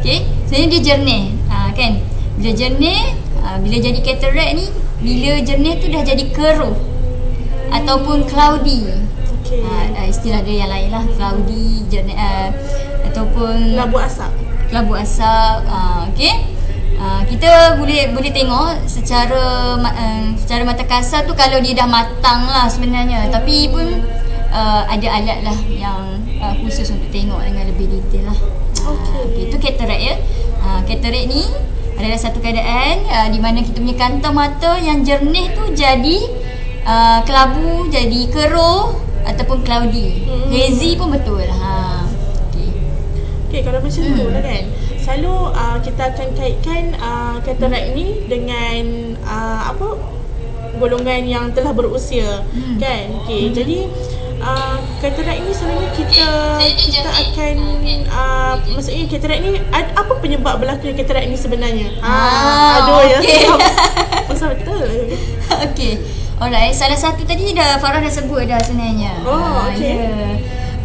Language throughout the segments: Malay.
Okay, sebenarnya dia jernih, kan. Bila jernih, bila jadi cataract ni, bila jernih tu dah jadi keruh ataupun cloudy. Okay. Istilah dia yang lain lah, cloudy, jernih, ataupun Labu asap. labu asap. Okay, kita boleh tengok secara mata kasar tu kalau dia dah matang lah sebenarnya. Tapi pun ada alat lah yang khusus untuk tengok dengan lebih detail lah. Okay, itu cataract ya. Cataract ni adalah satu keadaan di mana kita punya kantong mata yang jernih tu jadi kelabu, jadi keruh ataupun cloudy. Hazy pun betul. Okay, kalau macam tu lah kan, selalu kita akan kaitkan cataract ni dengan golongan yang telah berusia, kan. Okay, jadi cataract ni sebenarnya kita akan maksudnya cataract ni apa penyebab berlakunya cataract ni sebenarnya? Okay. Pasal betul. Okay, alright. Salah satu tadi Farah dah sebut dah sebenarnya. Okay. Yeah.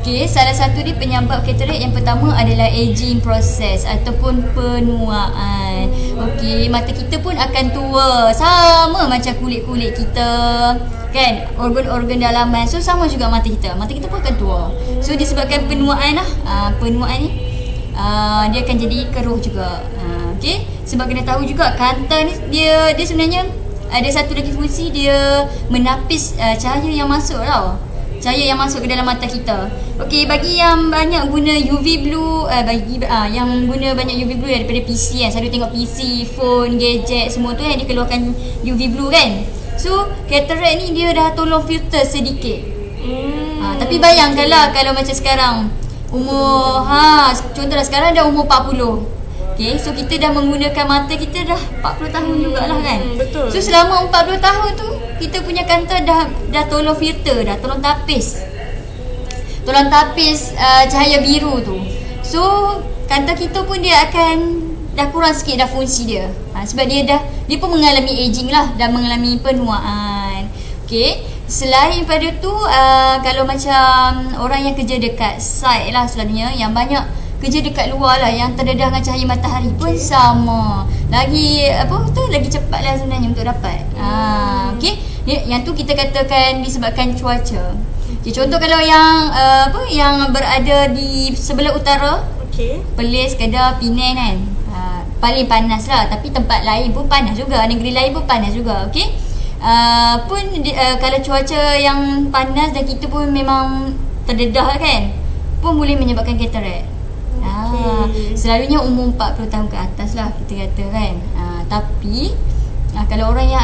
Okay, salah satu dia penyebab cataract yang pertama adalah aging process ataupun penuaan. Okay, mata kita pun akan tua sama macam kulit-kulit kita, kan, organ-organ dalaman. So sama juga mata kita pun akan tua. So disebabkan penuaan lah, penuaan ni dia akan jadi keruh juga. Okay, sebab kena tahu juga kantar ni dia sebenarnya ada satu lagi fungsi, dia menapis cahaya yang masuk tau. Cahaya yang masuk ke dalam mata kita. Okey, bagi yang banyak guna UV blue, yang guna banyak UV blue daripada PC kan. Selalu tengok PC, phone, gadget semua tu yang dikeluarkan UV blue kan. So, cataract ni dia dah tolong filter sedikit. Tapi bayangkanlah kalau macam sekarang umur contohlah sekarang dah umur 40. Okay, so kita dah menggunakan mata kita dah 40 tahun jugalah kan. Betul. So selama 40 tahun tu kita punya kantar dah tolong filter, dah tolong tapis cahaya biru tu. So kantar kita pun dia akan dah kurang sikit dah fungsi dia. Sebab dia pun mengalami aging lah, dah mengalami penuaan. Okay, selain pada tu kalau macam orang yang kerja dekat site lah selalunya, yang banyak kerja dekat luar lah, yang terdedah dengan cahaya matahari pun sama. Lagi lagi cepat lah sebenarnya untuk dapat. Okay, yang tu kita katakan disebabkan cuaca. Okay, contoh kalau yang yang berada di sebelah utara, Perlis, Kedah, Penang kan, paling panas lah. Tapi tempat lain pun panas juga, negeri lain pun panas juga. Okay, kalau cuaca yang panas dan kita pun memang terdedah kan, pun boleh menyebabkan cataract. Selalunya umur 40 tahun ke atas lah kita kata kan. Tapi kalau orang yang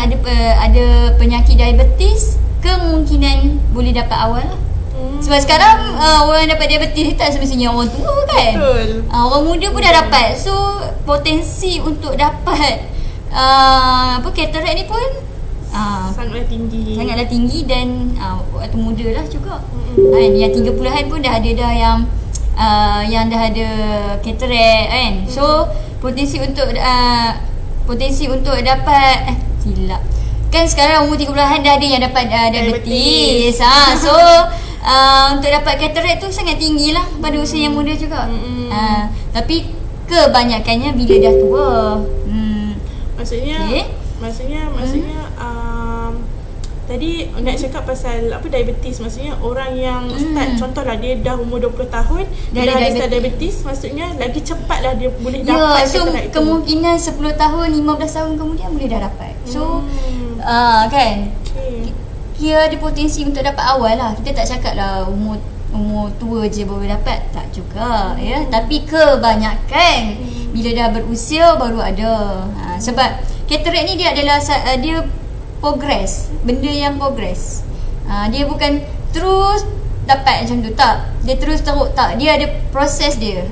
ada penyakit diabetes, kemungkinan boleh dapat awal lah. Sebab sekarang orang dapat diabetes tak semestinya orang tua kan. Betul. Orang muda pun dah dapat. So potensi untuk dapat cataract ni pun sangatlah tinggi dan waktu muda lah juga. Yang 30-an pun dah ada yang dah ada cataract kan. So potensi untuk dapat kan sekarang umur 30-an dah ada yang dapat diabetes. So untuk dapat cataract tu sangat tinggi lah pada usia yang muda juga. Tapi kebanyakannya bila dah tua. Maksudnya tadi nak cakap pasal diabetes, maksudnya orang yang start, contohlah dia dah umur 20 tahun dia dah ada diabetes, maksudnya lagi cepatlah dia boleh dapat cataract itu. Kemungkinan 10 tahun 15 tahun kemudian boleh dah dapat. So kan, dia ada potensi untuk dapat awal lah. Kita tak cakap lah umur tua je baru dapat, tak juga ya. Tapi kebanyakan bila dah berusia baru ada. Sebab cataract ni dia adalah dia progress, benda yang progress. Dia bukan terus dapat macam tu, tak. Dia terus teruk, tak. Dia ada proses dia,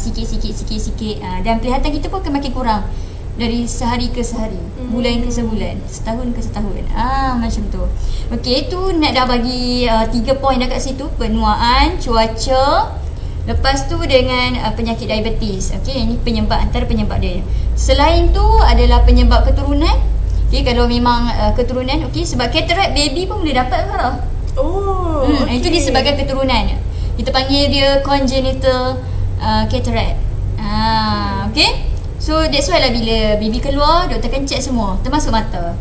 sikit-sikit. Dan penglihatan kita pun akan makin kurang dari sehari ke sehari, bulan ke sebulan, setahun ke setahun. Macam tu. Okey, tu nak dah bagi 3 poin dekat situ. Penuaan, cuaca, lepas tu dengan penyakit diabetes. Okey, ini antara penyebab dia. Selain tu adalah penyebab keturunan. Okay, kalau memang keturunan, sebab cataract baby pun boleh dapat ke? Itu disebabkan keturunan. Kita panggil dia congenital cataract. Okay. So that's why lah bila baby keluar, doktor akan check semua termasuk mata.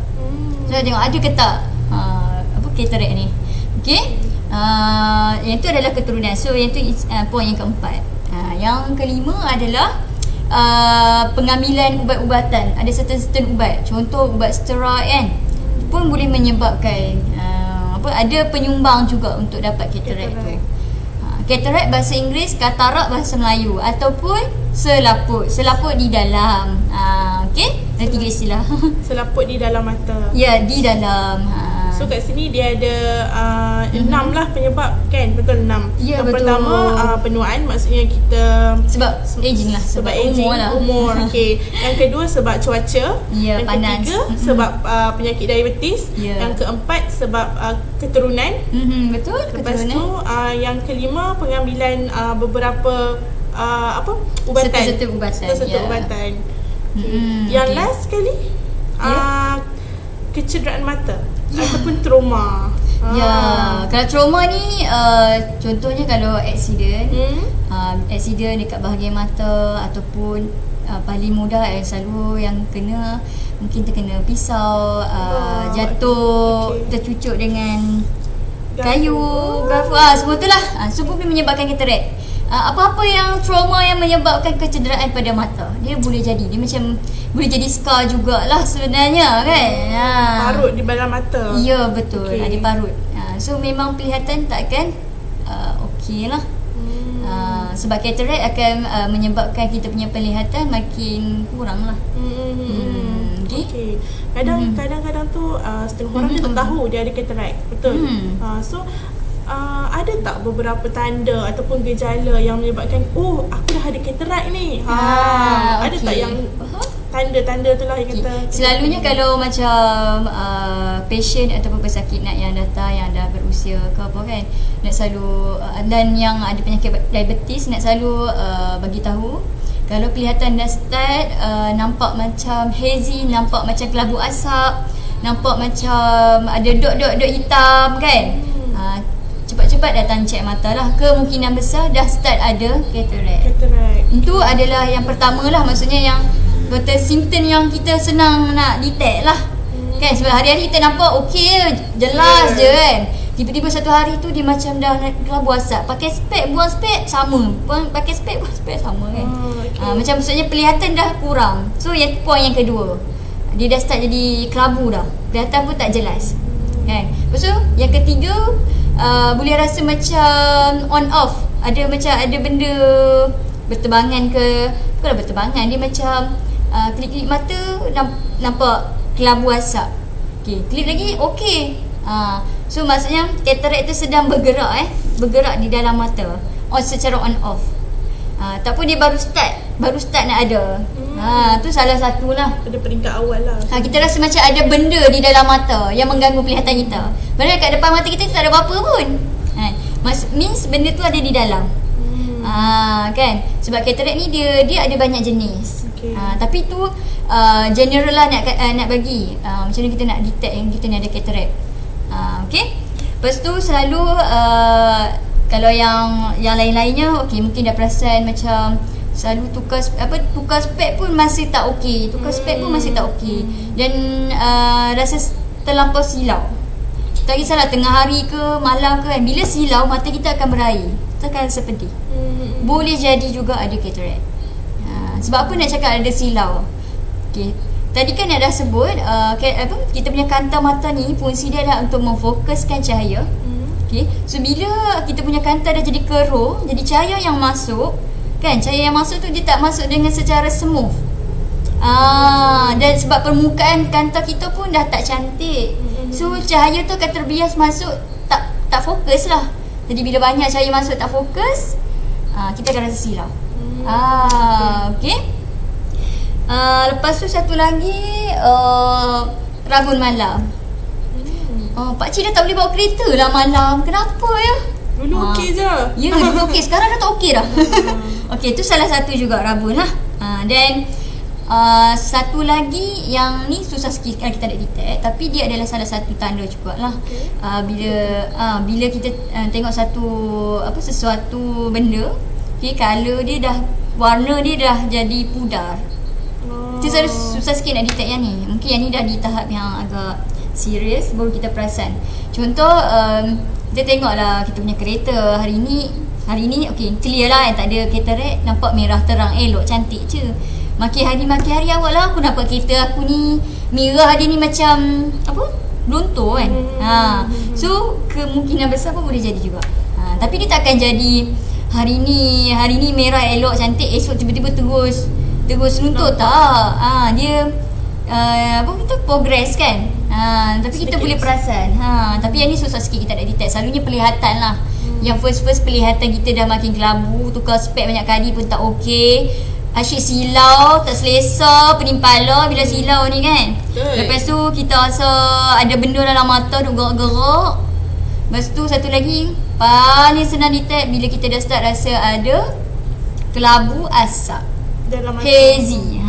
So tengok ada ke tak cataract ni. Okay. Yang tu adalah keturunan. So yang tu point yang keempat. Yang kelima adalah pengambilan ubat-ubatan. Ada certain ubat, contoh ubat steroid kan, pun boleh menyebabkan ada penyumbang juga untuk dapat cataract tu. Cataract bahasa Inggeris, katarak bahasa Melayu, ataupun selaput di dalam. Okey, ada 3 istilah. Selaput di dalam mata. Ya, di dalam. So kat sini dia ada 6 lah penyebab kan, betul 6. Ya, yang betul. pertama penuaan, maksudnya kita Sebab aging lah, sebab aging, umur lah. umur. Okey. Yang kedua sebab cuaca. Ya, yang panas. ketiga sebab penyakit diabetes. Ya. Yang keempat sebab keturunan. Betul, Lepas keturunan. tu yang kelima pengambilan beberapa ubatan. Serta-serta ubatan, Serta-serta ya. ubatan. Okay. Yang okey. last sekali kecederaan mata ataupun trauma. Ya, kalau trauma ni contohnya kalau accident, accident dekat bahagian mata ataupun paling mudah selalu yang kena mungkin terkena pisau, jatuh, tercucuk dengan kayu, garpu, semua tu lah. Semua boleh menyebabkan cataract. Apa-apa yang trauma yang menyebabkan kecederaan pada mata, dia boleh jadi, dia macam boleh jadi scar jugalah sebenarnya kan. Parut di dalam mata. Ya, betul. Okey. Ada parut. So memang penglihatan takkan okey lah. Sebab cataract akan menyebabkan kita punya penglihatan makin kurang lah. Okay. Kadang-kadang tu setengah orang dia tak tahu dia ada cataract. Betul. So ada tak beberapa tanda ataupun gejala yang menyebabkan aku dah ada cataract ni? Ada tak yang tanda-tanda tu lah yang kata? Selalunya kalau macam patient ataupun pesakit yang datang yang dah berusia ke apa kan, nak selalu dan yang ada penyakit diabetes, nak selalu bagi tahu kalau kelihatan dah start nampak macam hazy, nampak macam kelabu asap, nampak macam ada dot-dot hitam kan, cepat-cepat datang check mata lah. Kemungkinan besar dah start ada cataract. Itu adalah yang pertama lah, maksudnya yang betul simptom yang kita senang nak detect lah. Kan, sebab hari-hari kita nampak okey, jelas je kan. Tiba-tiba satu hari tu dia macam dah kelabu asap. Pakai spek, buang spek, sama. Pakai spek, buang spek, sama kan. Macam maksudnya penglihatan dah kurang. So yang point yang kedua, dia dah start jadi kelabu dah. Kelihatan pun tak jelas kan. Lepas tu yang ketiga, boleh rasa macam on off. Ada benda berterbangan ke, bukanlah berterbangan, dia macam klik-klik mata nampak kelabu asap. Okey, klik lagi okey. So maksudnya cataract tu sedang bergerak di dalam mata. Secara on off. Tak pun dia baru start nak ada. Tu salah satulah. Pada peringkat awal lah. Kita rasa macam ada benda di dalam mata yang mengganggu penglihatan kita. Padahal kat depan mata kita tak ada apa-apa pun. Means benda tu ada di dalam. Kan? Sebab cataract ni dia ada banyak jenis. Tapi tu general lah nak bagi macam mana kita nak detect yang kita ni ada cataract. Okay. Lepas tu selalu kalau yang lain-lainnya okey, mungkin dah perasan macam selalu tukar spek pun masih tak okey. Tukar spek pun masih tak okey. Dan rasa terlampau silau. Tak kisahlah tengah hari ke malam ke kan, bila silau mata kita akan berair. Kita akan rasa pedih. Boleh jadi juga ada cataract. Sebab apa nak cakap ada silau? Okey. Tadi kan dah sebut kita punya kanta mata ni fungsi dia adalah untuk memfokuskan cahaya. Okay. So bila kita punya kanta dah jadi keruh, jadi cahaya yang masuk kan, cahaya yang masuk tu dia tak masuk dengan secara smooth. Dan sebab permukaan kanta kita pun dah tak cantik. So cahaya tu akan terbias masuk, tak fokus lah. Jadi bila banyak cahaya masuk tak fokus, kita akan rasa silau. Okay. Lepas tu satu lagi rabun malam. Pakcik dah tak boleh bawa kereta lah malam. Kenapa ya? Dulu okey je. Ya, dulu okey. Sekarang dah tak okey dah. Okey, tu salah satu juga rabun lah. Dan satu lagi yang ni susah sikit kita nak detect, tapi dia adalah salah satu tanda jugalah. bila kita tengok sesuatu benda, okay, color dia dah warna dia dah jadi pudar. Oh. Itu susah sikit nak detect yang ni. Mungkin yang ni dah di tahap yang agak serius, baru kita perasan. Contoh kita tengoklah kita punya kereta hari ni okey, clear lah, yang tak ada cataract, nampak merah terang, elok, cantik je. Makin hari awal lah aku nampak kereta aku ni merah dia ni macam apa? Blontor kan. So kemungkinan besar pun boleh jadi juga. Tapi dia takkan jadi hari ni merah, elok, cantik, esok tiba-tiba terus luntur, tak. Dia apa kita progress kan. Tapi kita boleh perasan. Tapi yang ni susah sikit kita nak detect. Selalunya pelihatan lah. Yang first pelihatan kita dah makin kelabu, tukar spek banyak kali pun tak okey. Asyik silau, tak selesa, pening kepala bila silau ni kan. Lepas tu kita rasa ada benda dalam mata duk gerak-gerak. Lepas tu satu lagi paling senang detect bila kita dah start rasa ada kelabu asap dalam mata. hazy.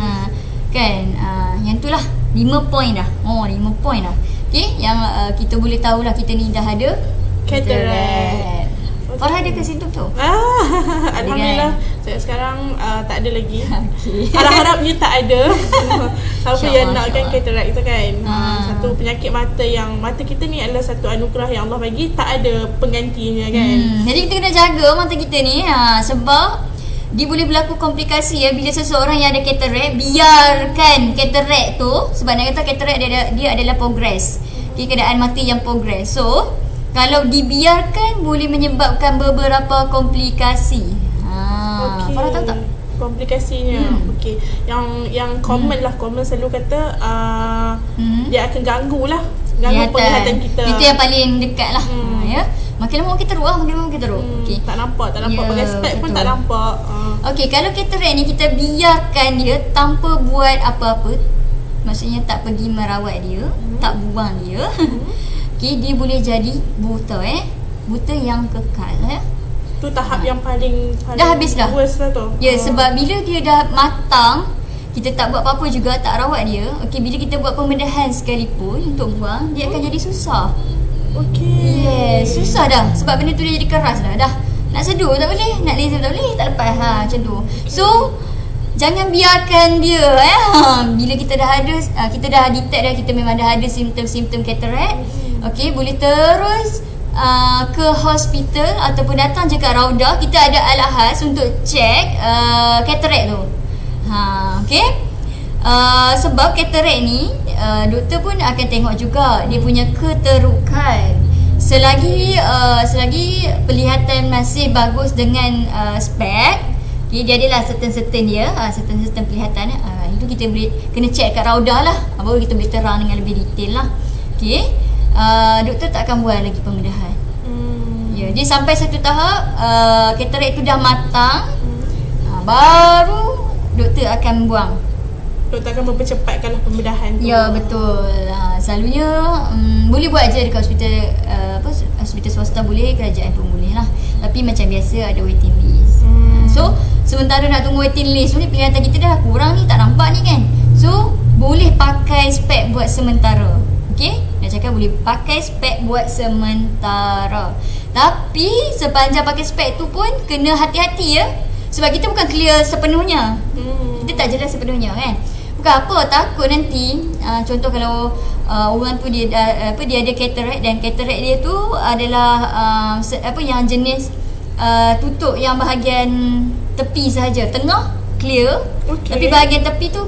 Kan. Yang tu lah 5 point dah. 5 point dah. Okay, yang kita boleh tahulah kita ni dah ada cataract. Farah ada ke simptom tu? Alhamdulillah saya sekarang tak ada lagi. Okay. Harap-harapnya tak ada. Siapa yang nak kan InsyaAllah. cataract tu kan. Satu penyakit mata yang mata kita ni adalah satu anugerah yang Allah bagi, tak ada penggantinya kan. Jadi kita kena jaga mata kita ni, sebab dia boleh berlaku komplikasi bila seseorang yang ada cataract, biarkan cataract tu, sebab nak kata cataract dia adalah progress. Keadaan mata yang progress. So kalau dibiarkan boleh menyebabkan beberapa komplikasi. Okay. Farah tahu tak? Komplikasinya. Okey. Yang common lah, common selalu kata dia akan ganggu penglihatan kita. Itu yang paling dekat lah. Ya. Makin lama makin teruk Okay. Tak nampak pakai spek pun betul. tak nampak. Okey, kalau cataract ni kita biarkan dia tanpa buat apa-apa, maksudnya tak pergi merawat dia, tak buang dia. Okay, dia boleh jadi buta buta yang kekal Tu tahap yang paling dah habis dah. worst lah tu. Ya, sebab bila dia dah matang, kita tak buat apa-apa juga, tak rawat dia. Okey, bila kita buat pembedahan sekalipun untuk buang, dia akan jadi susah. Okey. Yes, susah dah sebab benda tu dia jadi keras dah. Nak seduh tak boleh, nak laser tak boleh, tak lepas macam tu. So jangan biarkan dia bila kita dah ada kita dah detect dah, kita memang dah ada simptom-simptom cataract. Okey, boleh terus ke hospital ataupun datang je kat Raudah. Kita ada alat khas untuk check cataract tu. Okey. Sebab cataract ni doktor pun akan tengok juga dia punya keterukan. Selagi penglihatan masih bagus dengan spek, dia adalah certain dia, certain penglihatan. Itu kita boleh kena check kat Raudah lah, baru kita boleh terang dengan lebih detail lah. Okey. Doktor tak akan buat lagi pembedahan. Ya, dia sampai satu tahap cataract tu dah matang, baru doktor akan buang. Doktor akan mempercepatkan pembedahan tu. Ya, betul. Selalunya boleh buat je dekat hospital hospital swasta boleh, kerajaan pun boleh lah. Tapi macam biasa ada waiting list. So sementara nak tunggu waiting list ni, penglihatan kita dah kurang ni, tak nampak ni kan. So boleh pakai spek buat sementara. Okey, nak cakap boleh pakai spek buat sementara. Tapi sepanjang pakai spek tu pun kena hati-hati ya. Sebab kita bukan clear sepenuhnya. Kita tak jelas sepenuhnya kan. Bukan apa, takut nanti contoh kalau orang tu dia ada cataract, dan cataract dia tu adalah yang jenis tutup yang bahagian tepi sahaja, tengah clear, tapi bahagian tepi tu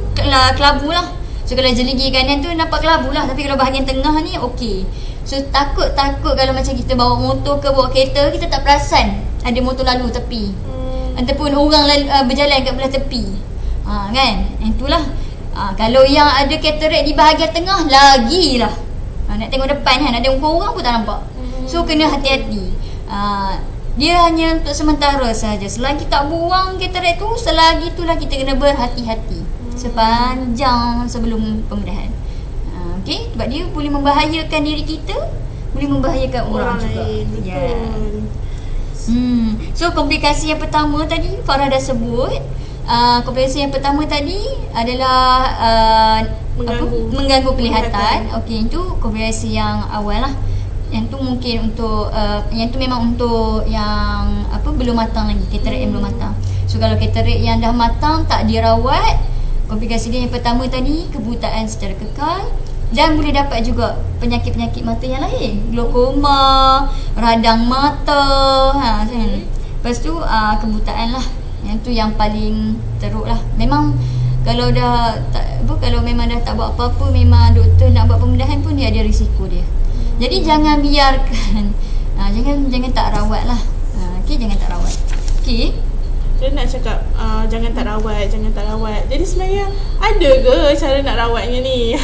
kelabu lah. So kalau jeligi kanan tu nampak kelabu lah, tapi kalau bahagian tengah ni okey. So takut kalau macam kita bawa motor ke bawa kereta, kita tak perasan ada motor lalu tepi, ataupun orang berjalan kat belah tepi. Kan, itulah. Kalau yang ada cataract di bahagian tengah, lagilah nak tengok depan kan, nak tengok orang pun tak nampak. So kena hati-hati. Dia hanya untuk sementara sahaja. Selagi tak buang cataract tu, selagi itulah kita kena berhati-hati sepanjang sebelum pembedahan. Okey, sebab dia boleh membahayakan diri kita, boleh membahayakan orang juga. Betul. So komplikasi yang pertama tadi Farah dah sebut. Komplikasi yang pertama tadi adalah mengganggu penglihatan. Okey, itu komplikasi yang awal lah. Yang tu mungkin untuk yang tu memang untuk yang belum matang lagi, cataract yang belum matang. So kalau katarak yang dah matang tak dirawat, komplikasi dia yang pertama tadi, kebutaan secara kekal, dan boleh dapat juga penyakit-penyakit mata yang lain, glaukoma, radang mata, kan. Lepas tu kebutaan lah. Yang tu yang paling teruk lah. Memang kalau dah kalau memang dah tak buat apa-apa, memang doktor nak buat pembedahan pun dia ada risiko dia. Jadi jangan biarkan jangan tak rawat lah. Okey, jangan tak rawat. Okey. Dia nak cakap jangan tak rawat. Jadi sebenarnya ada ke cara nak rawatnya ni?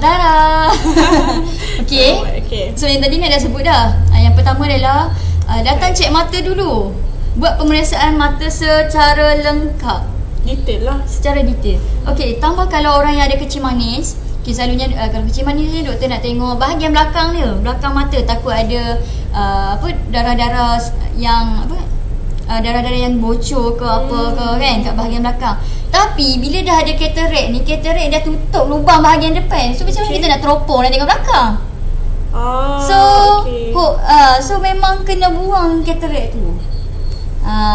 Dah. Okey. Okay. So yang tadi ni dah sebut dah. Yang pertama adalah datang cek mata dulu. Buat pemeriksaan mata secara lengkap. Detail lah. Secara detail. Okey, tambah kalau orang yang ada kecil manis. Okay, selalunya kalau kecil manis ni doktor nak tengok bahagian belakang dia, belakang mata, takut ada darah-darah yang darah-darah yang bocor ke apa ke kan kat bahagian belakang. Tapi bila dah ada katarak ni, katarak dah tutup lubang bahagian depan. So macam mana kita nak teropong nak tengok belakang? So memang kena buang katarak tu.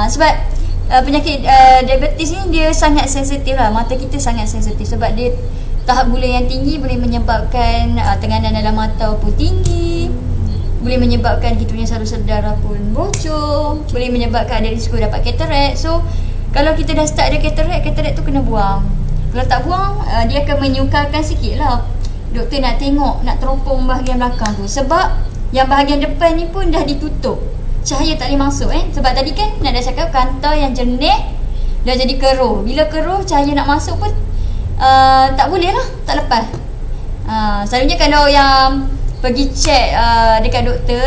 Sebab penyakit diabetes ni dia sangat sensitif lah. Mata kita sangat sensitif sebab dia tahap gula yang tinggi boleh menyebabkan tekanan dalam mata pun tinggi, boleh menyebabkan kita punya saluran darah pun bocor, boleh menyebabkan ada risiko dapat katarak. So kalau kita dah start ada katarak tu kena buang. Kalau tak buang, dia akan menyukarkan sikit lah. Doktor nak tengok, nak teropong bahagian belakang tu. Sebab yang bahagian depan ni pun dah ditutup, cahaya tak boleh masuk Sebab tadi kan nak dah cakap kanta yang jernih dah jadi keruh. Bila keruh, cahaya nak masuk pun tak boleh lah, tak lepas. Selalunya kalau yang pergi cek dekat doktor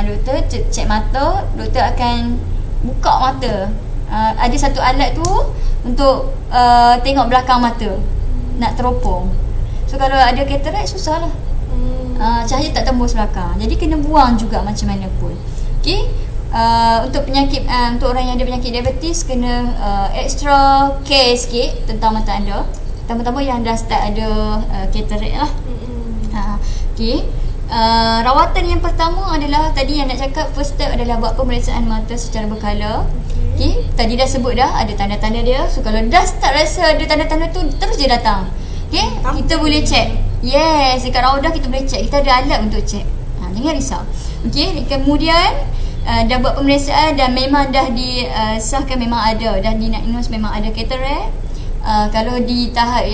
doktor cek mata, doktor akan buka mata. Ada satu alat tu untuk tengok belakang mata, nak teropong. So kalau ada katarak susah lah. Cahaya tak tembus belakang. Jadi kena buang juga macam mana pun. Okay. Untuk penyakit untuk orang yang ada penyakit diabetes, kena extra care sikit tentang mata anda. Pertama-tama yang dah start ada katarak lah. Okay. Rawatan yang pertama adalah tadi yang nak cakap, first step adalah buat pemeriksaan mata secara berkala. Okay. Tadi dah sebut dah ada tanda-tanda dia. So kalau dah start rasa ada tanda-tanda tu, terus dia datang. Okay. Kita boleh check. Yes, dekat Raudah kita boleh check. Kita ada alat untuk check. Jangan risau. Okay. Kemudian dah buat pemeriksaan dan memang dah disahkan memang ada, dah diagnos memang ada katarak. Kalau di tahap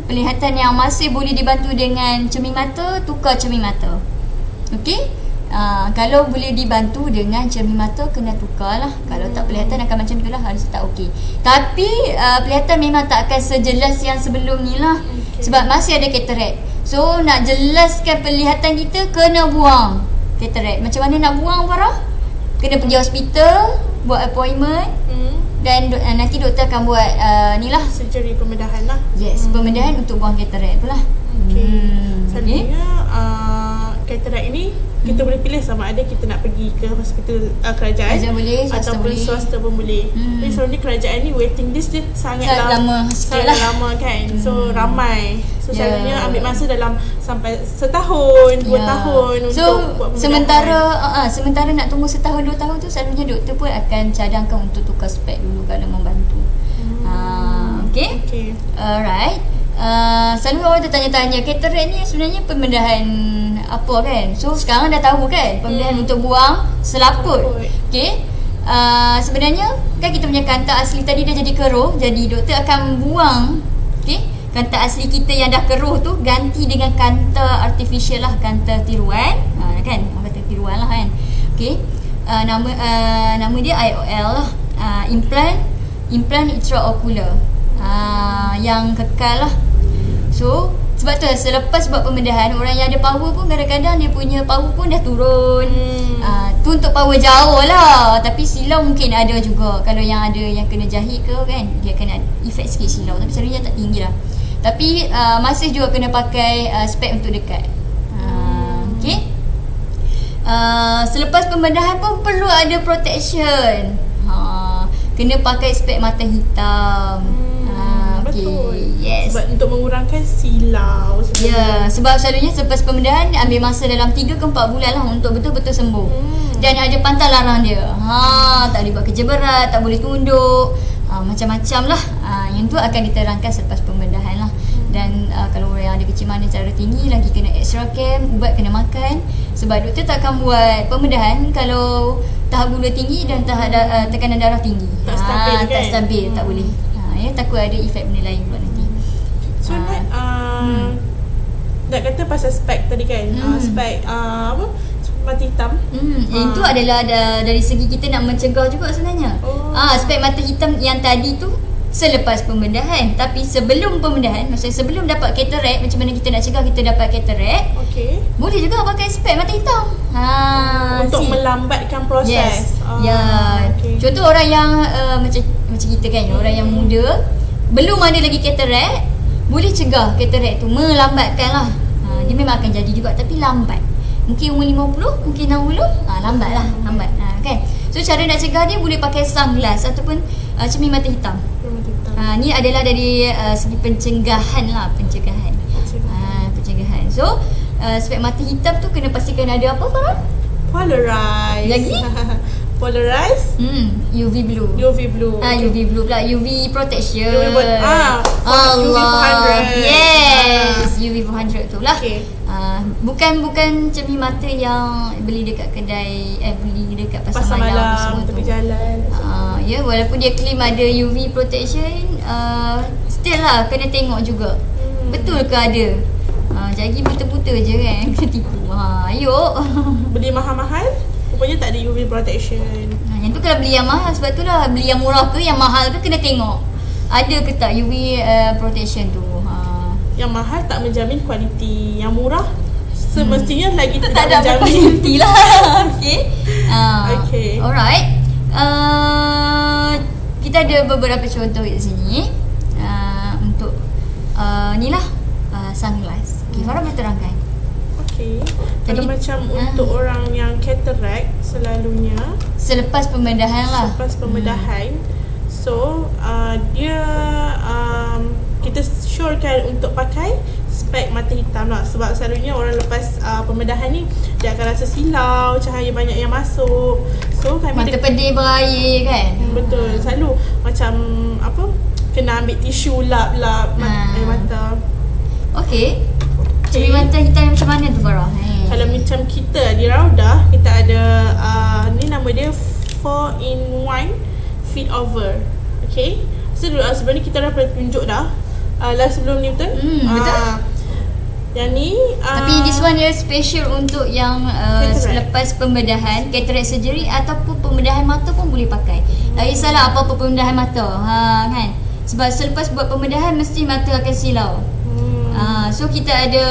penglihatan yang masih boleh dibantu dengan cermin mata, tukar cermin mata. Okey. Kalau boleh dibantu dengan cermin mata, kena tukar lah. Kalau tak, penglihatan akan macam itulah, harus tak okey. Tapi penglihatan memang tak akan sejelas yang sebelum ni lah. Sebab masih ada katarak. So nak jelaskan penglihatan kita, kena buang katarak. Macam mana nak buang, Farah? Kena pergi hospital, buat appointment. Dan nanti doktor akan buat ni lah, surgery, pembedahan lah. Yes, pembedahan untuk buang katarak tu lah. Selalunya katarak ini kita boleh pilih sama ada kita nak pergi ke hospital kerajaan boleh, ataupun swasta pun boleh. Tapi selalunya kerajaan ni waiting list dia sangat lama kan. So ramai. So selalunya ambil masa dalam sampai setahun, 2 tahun untuk buat pembedahan. Sementara nak tunggu setahun 2 tahun tu, selalunya doktor pun akan cadangkan untuk tukar spek dulu kalau membantu. Okay. Alright. Selalu orang tertanya-tanya, katarak ni sebenarnya pembedahan apa kan? So sekarang dah tahu kan, pembedahan untuk buang selaput. Okay. Sebenarnya kan kita punya kanta asli tadi dah jadi keruh, jadi doktor akan buang kanta asli kita yang dah keruh tu, ganti dengan kanta artificial lah, kanta tiruan. Kan? Orang kata tiruan lah kan. Okay. Nama dia IOL lah. Implant intraocular. Yang kekal lah. So sebab tu selepas buat pembedahan, orang yang ada power pun kadang-kadang dia punya power pun dah turun. Tu untuk power jauh lah. Tapi silau mungkin ada juga. Kalau yang ada yang kena jahit ke kan, dia kena efek sikit silau. Tapi selalunya tak tinggi lah. Tapi masih juga kena pakai spek untuk dekat. Okay. Selepas pembedahan pun perlu ada protection. Kena pakai spek mata hitam. Betul. Yes. Sebab untuk mengurangkan silau sebenarnya. Ya, sebab selalunya selepas pembedahan ambil masa dalam 3 ke 4 bulan lah untuk betul-betul sembuh. Dan ada pantang larang dia. Tak boleh buat kerja berat, tak boleh tunduk, macam-macam lah. Yang tu akan diterangkan selepas pembedahan lah. Dan kalau orang yang ada kecimanan darah tinggi lagi kena extra care, ubat kena makan. Sebab doktor tak akan buat pembedahan kalau tahap gula tinggi dan tahap tekanan darah tinggi. Tak stabil kan? Tak stabil, tak boleh. Ya, takut ada efek benda lain pula nanti. So nak kata pasal spek tadi kan, spek apa, mata hitam. Itu adalah dari segi kita nak mencegah juga sebenarnya. Spek mata hitam yang tadi tu selepas pembedahan. Tapi sebelum pembedahan, maksudnya sebelum dapat cataract, macam mana kita nak cegah kita dapat cataract, boleh juga pakai spek mata hitam. Untuk melambatkan proses. Yes. Contoh orang yang macam kita kan, orang yang muda belum ada lagi cataract, boleh cegah cataract tu, melambatkan lah. Dia memang akan jadi juga tapi lambat. Mungkin umur 50, mungkin 60, lambat lah, lambat. Kan? So cara nak cegah dia boleh pakai sunglass ataupun cermin mata hitam. Ni adalah dari segi pencegahan lah, pencegahan. So spek mata hitam tu kena pastikan ada apa Farah? Polarize. Lagi? Polarize. UV blue. UV blue. UV blue pula, UV protection. UV Allah. 400. Yes, UV 400 tu lah. Bukan cermin mata yang beli dekat kedai, beli dekat pasar malam tepi jalan. Ya, walaupun dia claim ada UV protection, still lah kena tengok juga. Betul ke ada? Jadi buta-buta je kan, kena tipu. Ayo. Beli mahal-mahal, rupanya tak ada UV protection. Yang tu kalau beli yang mahal, sebab tu lah beli yang murah ke yang mahal ke kena tengok ada ke tak UV protection tu. Yang mahal tak menjamin kualiti, yang murah semestinya lagi tak tidak ada menjamin kualiti lah. Okay. Alright. Kita ada beberapa contoh kat sini untuk ni lah sunglass. Farah boleh terangkan? Kalau macam untuk orang yang cataract selalunya selepas pembedahan lah. Selepas pembedahan, so dia kita syorkan untuk pakai spek mata hitam lah. Sebab selalunya orang lepas pembedahan ni dia akan rasa silau, cahaya banyak yang masuk. So kami mata pedih berair kan. Betul. Selalu macam apa, kena ambil tisu lap-lap air mata. Cermin mata hitam macam mana tu Farah? Kalau macam kita di Raudah, kita ada ni nama dia 4-in-1 Fit Over. So sebelum ni kita dah pernah tunjuk dah sebelum ni betul? Betul. Yang ni tapi this one dia special untuk yang selepas pembedahan, cataract surgery ataupun pembedahan mata pun boleh pakai. Tak kisahlah apa-apa pembedahan mata. Kan? Sebab selepas buat pembedahan mesti mata akan silau. So kita ada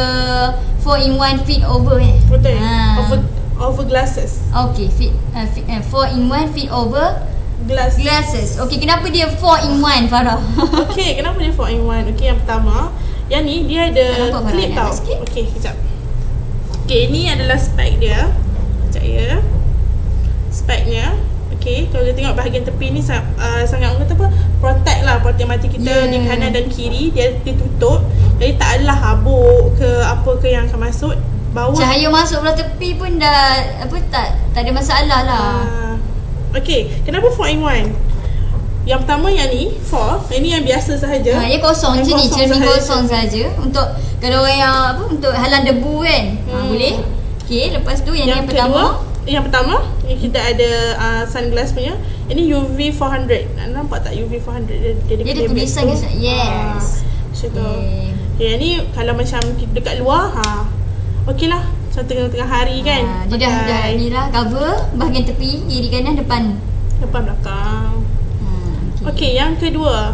4-in-1 Fit Over Betul. Over glasses. Fit 4-in-1 Fit Over glasses. Kenapa dia 4-in-1 Farah? Kenapa dia 4-in-1? Yang pertama, yang ni dia ada clip tau. Kejap. Ni adalah spek dia. Sekejap ya. Speknya. Kalau kita tengok bahagian tepi ni sangat orang kata apa, protect lah, protect mata kita di kanan dan kiri. Dia tutup, jadi tak adalah habuk ke apa ke yang akan masuk bawah. Cahaya masuk belah tepi pun dah tak ada masalah lah. Kenapa 4-in-1? Yang pertama yang ni 4, ini yang biasa sahaja. Dia kosong je ni, cermin kosong saja untuk kalau orang yang untuk halang debu kan. Boleh. Lepas tu yang pertama. Yang pertama kita ada sunglass punya. Ini UV 400. Nampak tak UV 400? Dia ada tulisan ke? Yes. Yang ni kalau macam dekat luar lah. Macam tengah-tengah hari kan. Dia dah ni lah cover bahagian tepi, kiri kanan, depan belakang. Yang kedua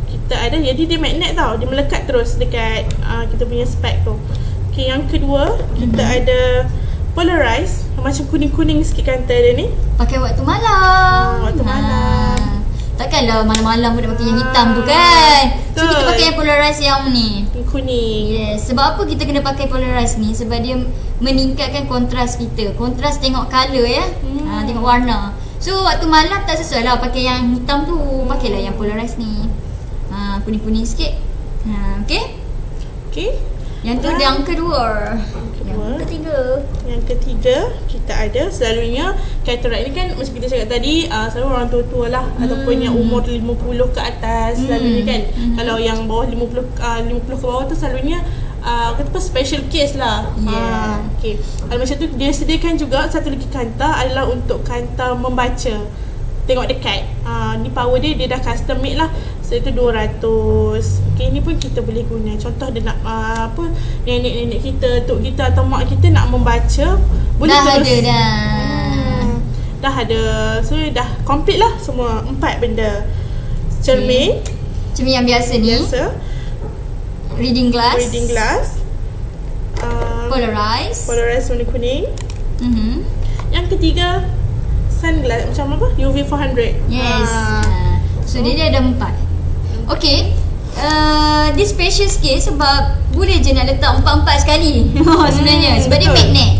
kita ada, jadi dia magnet tau. Dia melekat terus dekat kita punya spek tu. Yang kedua kita ada polarize, macam kuning-kuning sikit kantor dia ni. Pakai waktu malam. Takkanlah malam-malam pun pakai yang hitam tu kan. So kita pakai yang polarize yang ni, kuning. Yes. Sebab apa kita kena pakai polarize ni? Sebab dia meningkatkan kontras kita. Kontras tengok colour ya. Tengok warna. So waktu malam tak sesuai lah pakai yang hitam tu. Pakailah yang polarize ni. Kuning-kuning sikit. Okey. Okey. Yang tu yang kedua. Yang ketiga. Yang ketiga, kita ada selalunya cataract ni kan macam kita cakap tadi, selalu orang tua-tua lah ataupun yang umur 50 ke atas selalunya kan. Kalau yang bawah 50 ke bawah tu selalunya kata apa special case lah. Okey. Kalau macam tu dia sediakan juga satu lagi kanta adalah untuk kanta membaca. Tengok dekat. Ni power dia dah custom made lah. So itu 200. Okay, ni pun kita boleh guna. Contoh dia nak nenek-nenek kita, tok kita atau mak kita nak membaca, boleh dah terus. Ada dah. Dah ada. So dah complete lah semua 4 benda. Cermin. Cermin yang biasa ni. Reading glass. Polarized warna kuning. Yang ketiga, sunglass macam apa? UV 400. Yes. So dia ada 4. Okay. Dia special sikit sebab boleh je nak letak 4-4 sekali. Sebenarnya sebab dia magnet.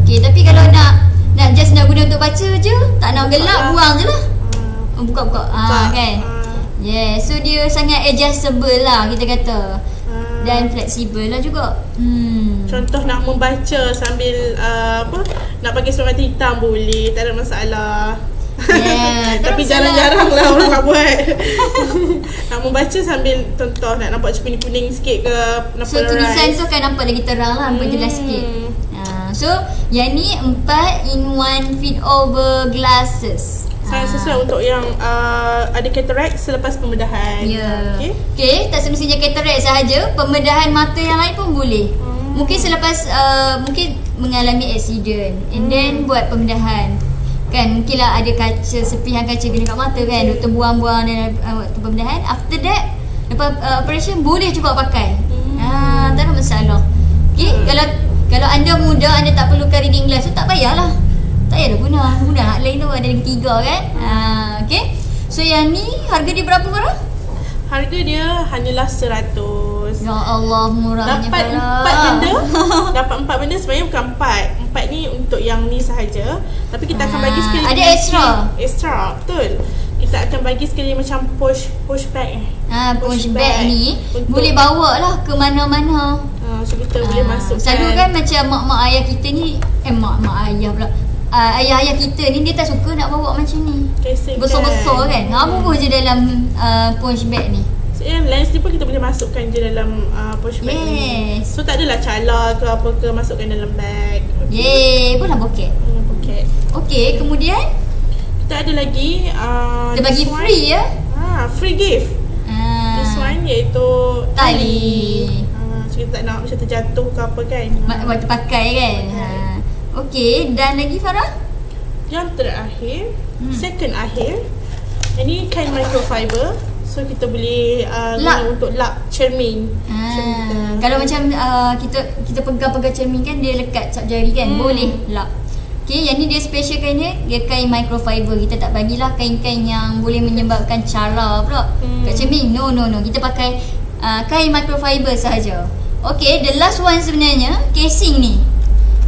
Okay, tapi kalau nak just nak guna untuk baca je, tak nak gelap, buang je lah. Buka-buka. Kan. Yeah. So dia sangat adjustable lah kita kata. Dan fleksibel lah juga. Contoh nak membaca sambil nak pakai cermin hitam boleh, tak ada masalah. Tapi jarang-jarang lah orang nak buat. Nak membaca sambil contoh nak nampak cermin kuning sikit ke, so tulisan tu kan nampak lagi terang lah, nampak jelas sikit. So yang ni 4-in-1 feed over glasses. Sangat sesuai untuk yang ada cataract selepas pembedahan. Okay, tak semestinya cataract sahaja, pembedahan mata yang lain pun boleh. Mungkin selepas mungkin mengalami accident and then buat pembedahan. Kan mungkinlah ada kaca, sepihan kaca kena kat mata kan, doktor buang-buang dan waktu pembedahan. After that, lepas operation boleh juga pakai. Tak ada masalah. Okay, kalau anda muda, anda tak perlukan reading glass tu, tak payahlah. Tak payah dah guna hak lain tu, ada lagi 3 kan. Okay. So yang ni harga dia berapa Farah? Harga dia hanyalah 100. Ya Allah, murahnya Dapat 4 benda sebenarnya bukan 4. 4 ni untuk yang ni sahaja. Tapi kita akan bagi sekali ada extra, betul. Kita akan bagi sekali macam push bag. Push bag ni boleh bawa lah ke mana-mana. So kita boleh masukkan. Selalu kan macam mak-mak ayah kita ni, mak ayah pula, ayah-ayah kita ni dia tak suka nak bawa macam ni. Besar-besar kan. Apa je dalam push bag ni. So yang lens ni pun kita boleh masukkan je dalam push bag ni. So tak adalah cala ke apa ke, masukkan dalam bag. Pun dah poket. Okay, kemudian kita ada lagi dia bagi free ya. Free gift. This one iaitu tali. So kita tak nak macam terjatuh ke apa kan. Waktu pakai kan. Okay, dan lagi Farah? Yang terakhir, second akhir. Ini kain microfiber. So kita boleh guna untuk lap cermin. Kalau macam kita pegang-pegang cermin kan, dia lekat cap jari kan, boleh lap. Okay, yang ni dia special kainnya, dia kain microfiber. Kita tak bagilah kain-kain yang boleh menyebabkan cala pula kat cermin. No. Kita pakai kain microfiber sahaja. Okay, the last one sebenarnya casing ni.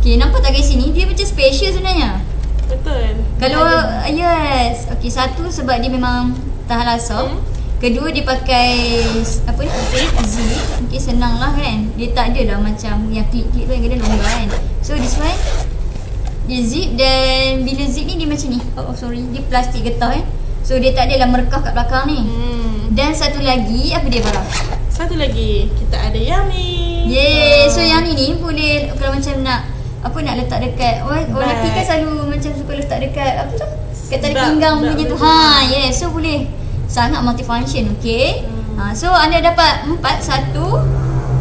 Okay, nampak tak casing ni? Dia macam special sebenarnya. Betul. Kalau yes. Okay, satu sebab dia memang tahan rasa. Kedua dia pakai apa ni? Zip. Okay, senang lah kan. Dia tak ada lah macam yang klip-klip tu yang kena longgar kan. So this one dia zip, dan bila zip ni dia macam ni. Sorry, dia plastik getah kan. So dia tak adalah merekah kat belakang ni. Dan satu lagi, apa dia Farah? Satu lagi, kita ada yang ni. So yang ni boleh kalau macam nak letak dekat orang lelaki kan selalu macam suka letak dekat apa tu? Kat tali pinggang punya tu. So boleh. Sangat multifunction, okay? So anda dapat 4, 1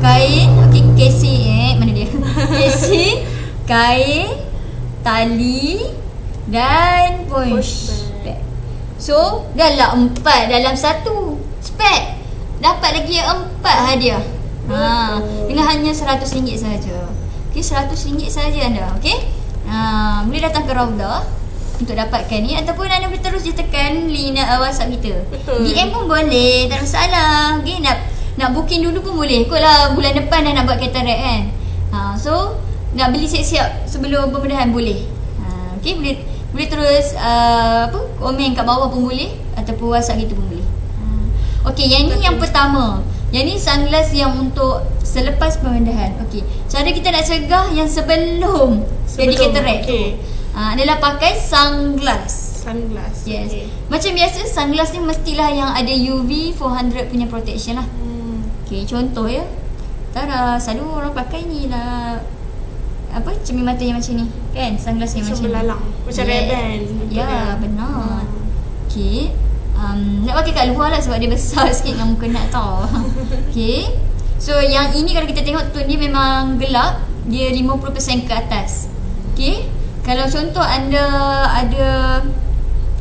kain, okay, casing, mana dia? Casing, kain, tali dan push bag. So dah lah 4 dalam 1 spek. Dapat lagi 4 hadiah. Dengan hanya RM100 sahaja. Okay, RM100 sahaja anda, okay? Boleh datang ke Raudah untuk dapatkan ni, ataupun anda boleh terus je tekan link WhatsApp kita. DM pun boleh, tak ada masalah. Okay, nak booking dulu pun boleh. Kot lah bulan depan dah nak buat cataract kan. So nak beli siap-siap sebelum pembedahan boleh. Okay, boleh terus komen kat bawah pun boleh, ataupun WhatsApp kita pun boleh. Okay, yang ni yang pertama. Yang ni sunglass yang untuk selepas pemindahan. Okey. Cara kita nak cegah yang sebelum jadi cataract tu adalah pakai sunglass. Sunglass. Yes. Macam biasa sunglass ni mestilah yang ada UV 400 punya protection lah. Okey, contoh ya. Tara, selalu orang pakai ni lah, apa, cermin mata yang macam ni kan, sunglass yang macam belalang, macam Ray-Ban ya kan? Benar. Okay, nak pakai kat luar lah sebab dia besar sikit dengan muka nak tau. Okay, so yang ini kalau kita tengok tone dia memang gelap, dia 50% ke atas. Okay, kalau contoh anda ada,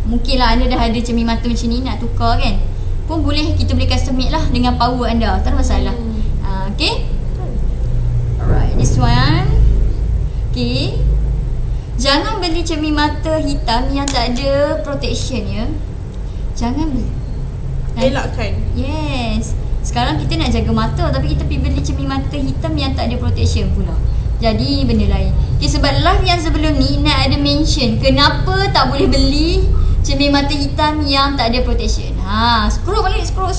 mungkin lah anda dah ada cermin mata macam ni, nak tukar kan, pun boleh, kita boleh custom made lah dengan power anda, tak ada masalah. Okay, alright, this one. Okay, jangan beli cermin mata hitam yang tak ada protection ya. Jangan beli. Elakkan. Yes. Sekarang kita nak jaga mata tapi kita pergi beli cermin mata hitam yang tak ada protection pula. Jadi benda lain. Okay, sebab live yang sebelum ni nak ada mention kenapa tak boleh beli cermin mata hitam yang tak ada protection. Scroll balik, scroll.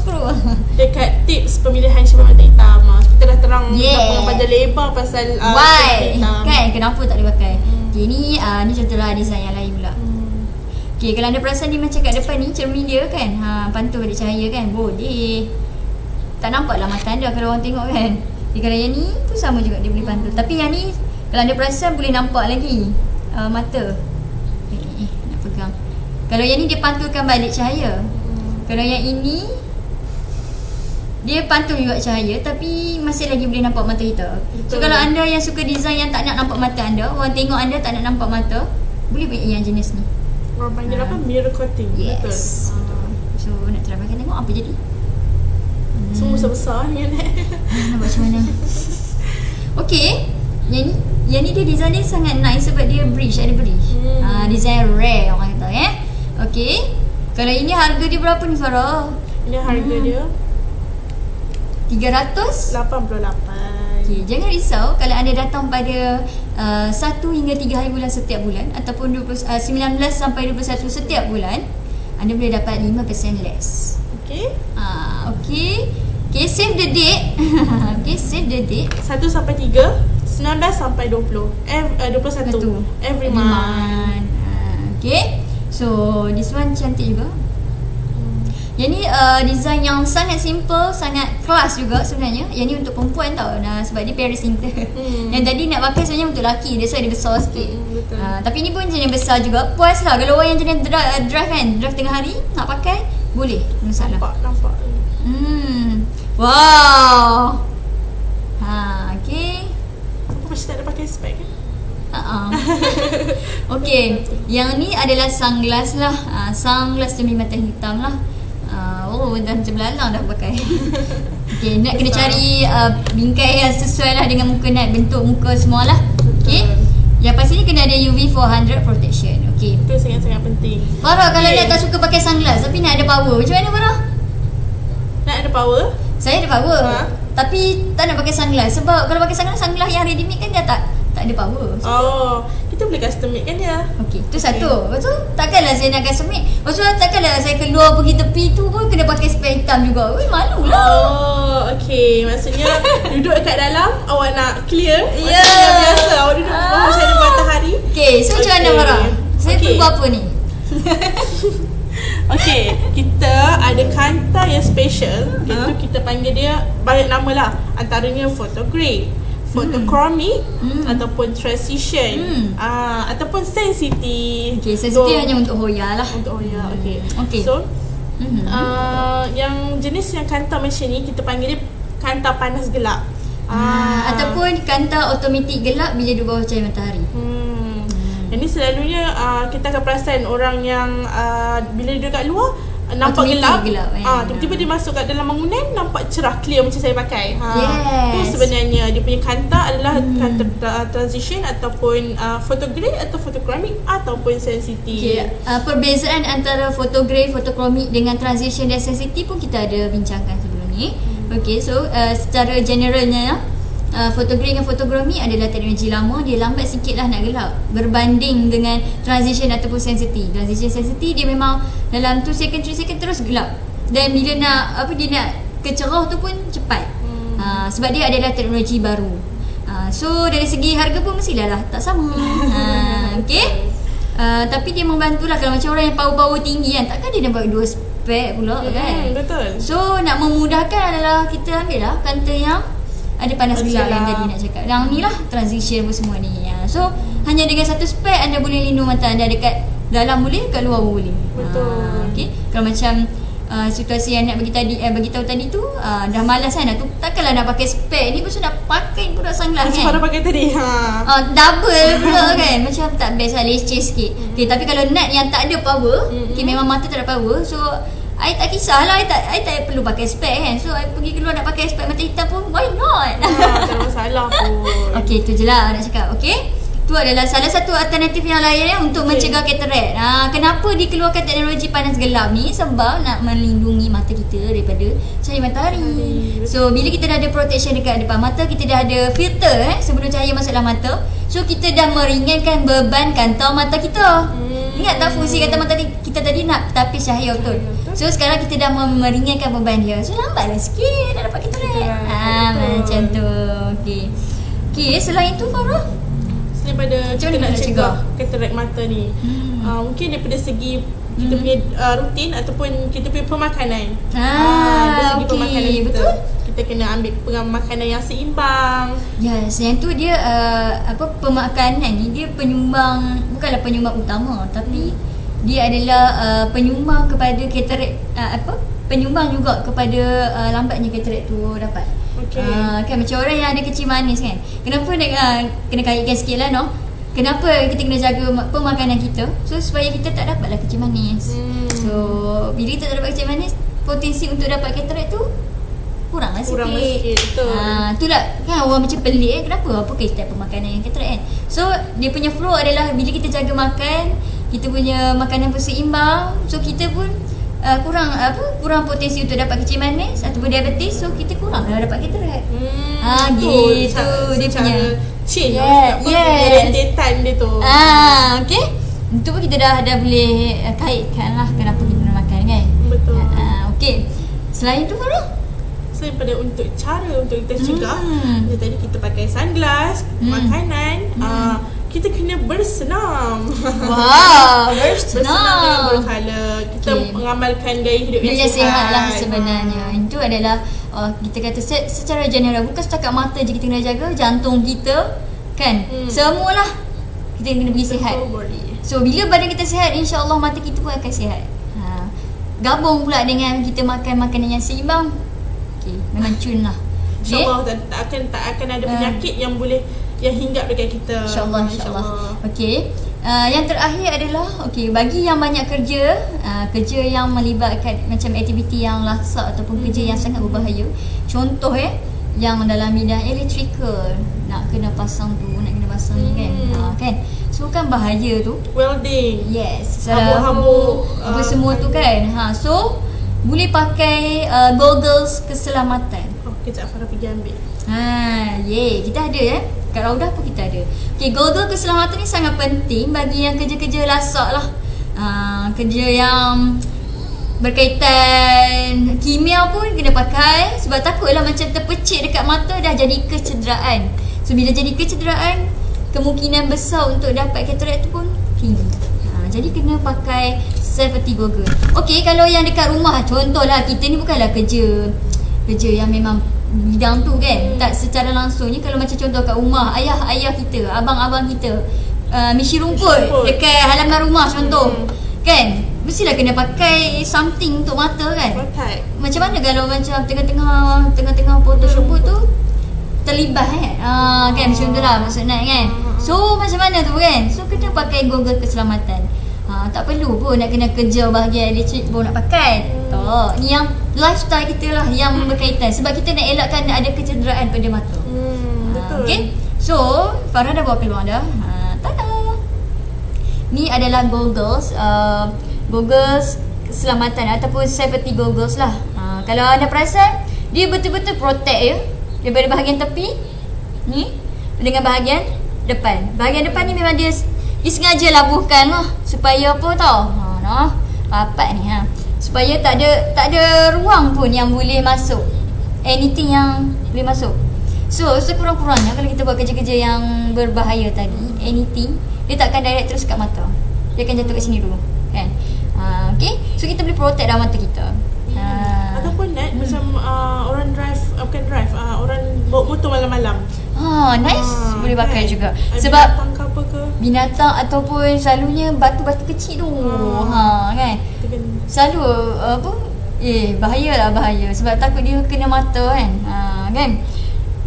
Dekat tips pemilihan cermin mata hitam, kita dah terang pada lebar pasal why kan, kenapa tak boleh pakai. Okay, ni contohlah design yang lain pula. Okay, kalau anda perasan dia macam kat depan ni cermin dia kan, pantul balik cahaya kan, boleh. Tak nampak lah mata anda kalau orang tengok kan. Jadi kalau yang ni tu sama juga, dia boleh pantul. Tapi yang ni kalau anda perasan boleh nampak lagi mata. Nak pegang. Kalau yang ni dia pantulkan balik cahaya. Kalau yang ini dia pantul juga cahaya tapi masih lagi boleh nampak mata kita. So kalau anda yang suka design yang tak nak nampak mata anda, orang tengok anda tak nak nampak mata, boleh beli yang jenis ni. Orang panggil apa? Mirror coating. Yes. Betul. So nak try pakai, tengok apa jadi. Semua besar-besar ni kan. Nampak macam mana. Okay, yang ni dia design dia sangat nice sebab dia bridge, ada bridge. Design rare orang kata Okay, kalau ini harga dia berapa ni Farah? Ini harga dia 388. Okay, jangan risau kalau anda datang pada 1 hingga 3 hari bulan setiap bulan ataupun 19 sampai 21 setiap bulan, anda boleh dapat 5% less. Okay. Okay, save the date. Okay, save the date 1 sampai 3, 19 sampai 20, 21 every month. Okay, so this one cantik juga. Yang ni design yang sangat simple, sangat kelas juga sebenarnya. Yang ni untuk perempuan tau, sebab dia Paris Inter. Yang tadi nak pakai sebenarnya untuk lelaki, that's why dia besar sikit. Tapi ni pun jenis besar juga. Puas lah kalau orang yang jenis drive kan, drive tengah hari nak pakai, boleh, masalah. Nampak. Wow. Okay. Aku masih tak ada pakai spek kan? Okay, yang ni adalah sunglass lah. Sunglass cermin mata hitam lah. Dah macam belalang dah pakai. Okay, nak kena cari bingkai yang sesuai lah dengan muka Nat, bentuk muka semua lah. Okay, yang pastinya kena ada UV 400 protection. Okay, itu sangat-sangat penting. Farah kalau Nat tak suka pakai sunglass tapi nak ada power, macam mana Farah? Nak ada power? Saya ada power, tapi tak nak pakai sunglass. Sebab kalau pakai sunglass yang ready made kan dia tak ada power. Kita boleh custom made kan dia. Okey, tu satu. Lepas tu takkanlah saya nak custom made. Lepas tu takkanlah saya keluar pergi tepi tu pun kena pakai spek hitam juga. Malu lah. Okay, maksudnya duduk dekat dalam awak nak clear. Ya. Macam biasa awak duduk macam ada matahari. Okay, so macam mana Farah? Saya tunggu apa ni? Okay, kita ada kanta yang special. Itu kita panggil dia banyak nama lah. Antaranya photograph, photochromic, ataupun transition, ataupun sensitive. Okay, sensitive hanya untuk Hoya lah. Untuk Hoya, okay. So yang jenis yang kanta macam ni kita panggil dia kanta panas gelap. Ataupun kanta automatik gelap bila di bawah cahaya matahari. Yang ni selalunya kita akan perasan orang yang bila dia dekat luar nampak gelap, tiba-tiba dia masuk kat dalam bangunan nampak cerah, clear macam saya pakai. Itu sebenarnya dia punya kanta adalah kanta transition ataupun photograph atau photochromic ataupun sensitive. Perbezaan antara photograph, photochromic dengan transition dan sensitive pun kita ada bincangkan sebelum ni. Okay, so secara generalnya photograph dengan photochromic adalah teknologi lama, dia lambat sikit lah nak gelap berbanding dengan transition ataupun sensitive. Transition sensitive dia memang dalam 2 second 3 second terus gelap, dan bila nak dia nak kecerah tu pun cepat Sebab dia adalah teknologi baru. So dari segi harga pun mestilah lah tak sama. Okay. Tapi dia membantulah kalau macam orang yang power tinggi kan, takkan dia nak buat 2 spek pula kan. Betul. So nak memudahkan adalah kita ambil lah counter yang ada panas gelap yang tadi nak cakap. Yang ni lah transition pun semua ni. So hanya dengan 1 spek anda boleh lindung mata anda dekat dalam boleh, kat luar pun boleh. Betul. Okay. Kalau macam situasi yang nak bagi tahu tadi tu dah malas kan, tu takkanlah nak pakai spek ni, pasal nak pakai pula sunglass kan. Macam pakai tadi. Double pula kan. Macam tak best lah, leceh sikit. Okay, tapi kalau net yang tak ada power, okay, memang mata tak ada power, so I tak kisahlah, I tak perlu pakai spek kan. So I pergi keluar nak pakai spek mata hitam pun, why not? Tak ada masalah pun. Okay, tu je lah nak cakap. Okay, tu adalah salah satu alternatif yang lain untuk mencegah katarak. Kenapa dikeluarkan teknologi panas gelap ni? Sebab nak melindungi mata kita daripada cahaya matahari. So bila kita dah ada protection dekat depan mata, kita dah ada filter sebelum cahaya masuk dalam mata, so kita dah meringankan beban kantong mata kita. Ingat tak fungsi kantong mata kita tadi nak tapis cahaya betul. So sekarang kita dah meringankan beban dia, so lambatlah sikit dah dapat katarak. Macam tu. Okay, selain tu Farah, daripada kita nak cegah katarak mata ni, mungkin daripada segi kita punya rutin ataupun kita punya pemakanan. Dari segi pemakanan kita, betul? Kita kena ambil makanan yang seimbang. Yes, yang tu dia pemakanan ni dia penyumbang, bukanlah penyumbang utama, tapi dia adalah penyumbang kepada katarak, penyumbang juga kepada lambatnya katarak tu dapat. Kan macam orang yang ada kencing manis kan, kenapa kena kaitkan sikit lah no, kenapa kita kena jaga pemakanan kita, so supaya kita tak dapatlah kencing manis. So bila kita tak dapat kencing manis, potensi untuk dapat katarak tu kurang lah sikit. Betul. Itulah kan orang macam pelik kenapa, apa kaitan pemakanan yang katarak kan. So dia punya flow adalah bila kita jaga makan, kita punya makanan pun seimbang, so kita pun kurang potensi untuk dapat kencing manis ataupun diabetes, so kita kurang dapat katarak. Gitu dia punya change time dia tu. Okay, itu pun kita dah boleh kaitkan lah kenapa kita nak makan kan. Betul. Okay, selain tu Farah, selain pada untuk cara untuk kita cegah, tadi kita pakai sunglass, makanan, kita kena bersenam. Wow, bersenam dengan berkala. Kita mengamalkan gaya hidup yang sihat lah sebenarnya. Itu adalah kita kata secara general, bukan setakat mata je kita kena jaga, jantung kita kan, semualah kita kena pergi sihat. So bila badan kita sihat, insya-Allah mata kita pun akan sihat. Gabung pula dengan kita makan makanan yang seimbang. Okay, memang cun lah. InsyaAllah tak akan ada penyakit yang boleh yang hinggap dekat kita. InsyaAllah. Okay, yang terakhir adalah bagi yang banyak kerja yang melibatkan macam aktiviti yang lasak ataupun kerja yang sangat berbahaya, contoh yang dalam bidang electrical, nak kena pasang tu, nak kena pasang ni kan, kan, so kan bahaya tu, welding, yes, habuk-habuk, apa semua tu kan. So boleh pakai goggles keselamatan. Kejap Farah pergi ambil. Kita ada kat Raudah pun kita ada. Okay, goggle keselamatan ni sangat penting bagi yang kerja-kerja lasak lah. Kerja yang berkaitan kimia pun kena pakai, sebab takutlah macam terpecik dekat mata dah jadi kecederaan. So bila jadi kecederaan, kemungkinan besar untuk dapat katarak tu pun tinggi. Jadi kena pakai safety goggle. Okay, kalau yang dekat rumah, contohlah kita ni bukanlah kerja yang memang bidang tu kan, tak secara langsungnya. Kalau macam contoh kat rumah, ayah kita, abang-abang kita misi rumput dekat halaman rumah contoh, kan, mestilah kena pakai something untuk mata kan. Macam mana kalau macam tengah-tengah potong rumput tu terlibat kan, macam tu lah maksudnya kan. So macam mana tu kan, so kena pakai goggle keselamatan. Tak perlu pun nak kena kerja bahagian elektrik baru nak pakai. Tak, ni yang lifestyle kita lah yang berkaitan, sebab kita nak elakkan ada kecederaan pada mata. Betul. Okay, so Farah dah bawa keluar dah. Tada. Ni adalah goggles keselamatan ataupun safety goggles lah. Kalau anda perasan, dia betul-betul protect daripada bahagian tepi ni dengan bahagian depan. Bahagian depan ni memang dia sengaja labuhkan lah supaya apa tau, rapat ni supaya tak ada ruang pun yang boleh masuk anything yang boleh masuk. So sekurang-kurangnya kalau kita buat kerja-kerja yang berbahaya tadi, anything, dia takkan direct terus kat mata. Dia akan jatuh kat sini dulu, kan? Okay, so kita boleh protect dalam mata kita. Ataupun macam orang drive, bukan drive, orang bawa motor malam-malam. Nice. Boleh pakai kan? juga. Sebab Sebab binatang ke apa ke, binatang ataupun selalunya batu-batu kecil tu. Kan? Selalu bahaya. Sebab takut dia kena mata kan. Kan?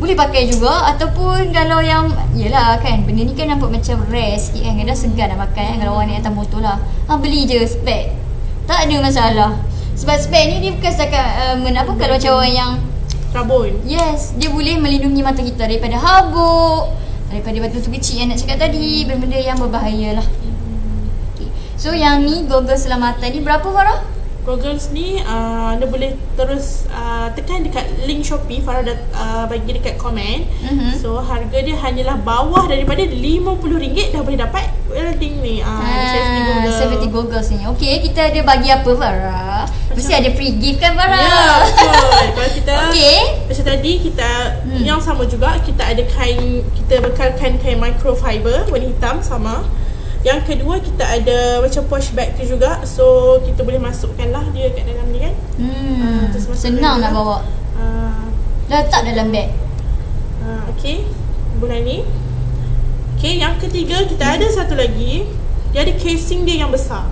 Boleh pakai juga. Ataupun kalau yang, yelah kan, benda ni kan nampak macam rare sikit kan. Kadang segan nak pakai kan, kalau orang naik atas motor lah. Beli je spek, tak ada masalah. Sebab spek ni dia bukan setakat kalau macam orang yang rabun. Yes, dia boleh melindungi mata kita daripada habuk, daripada batu kecil yang nak cakap tadi, benda-benda yang berbahaya lah. Okay. So yang ni goggles selamatan ni berapa, Farah? Goggles ni anda boleh terus tekan dekat link Shopee. Farah dah bagi dekat komen. So harga dia hanyalah bawah daripada RM50 dah boleh dapat link ni. Safety goggles ni. Okay, kita ada bagi apa, Farah? Mesti ada free gift kan, Farah? Ya, betul. Kalau kita macam tadi kita yang sama juga, kita ada kain, kita bekalkan kain microfiber warna hitam sama. Yang kedua kita ada macam posh bag tu juga. So kita boleh masukkan lah dia kat dalam ni kan. Senang nak bawa. Letak dalam beg. Okay, bulan ni. Okay, yang ketiga kita ada satu lagi. Dia ada casing dia yang besar.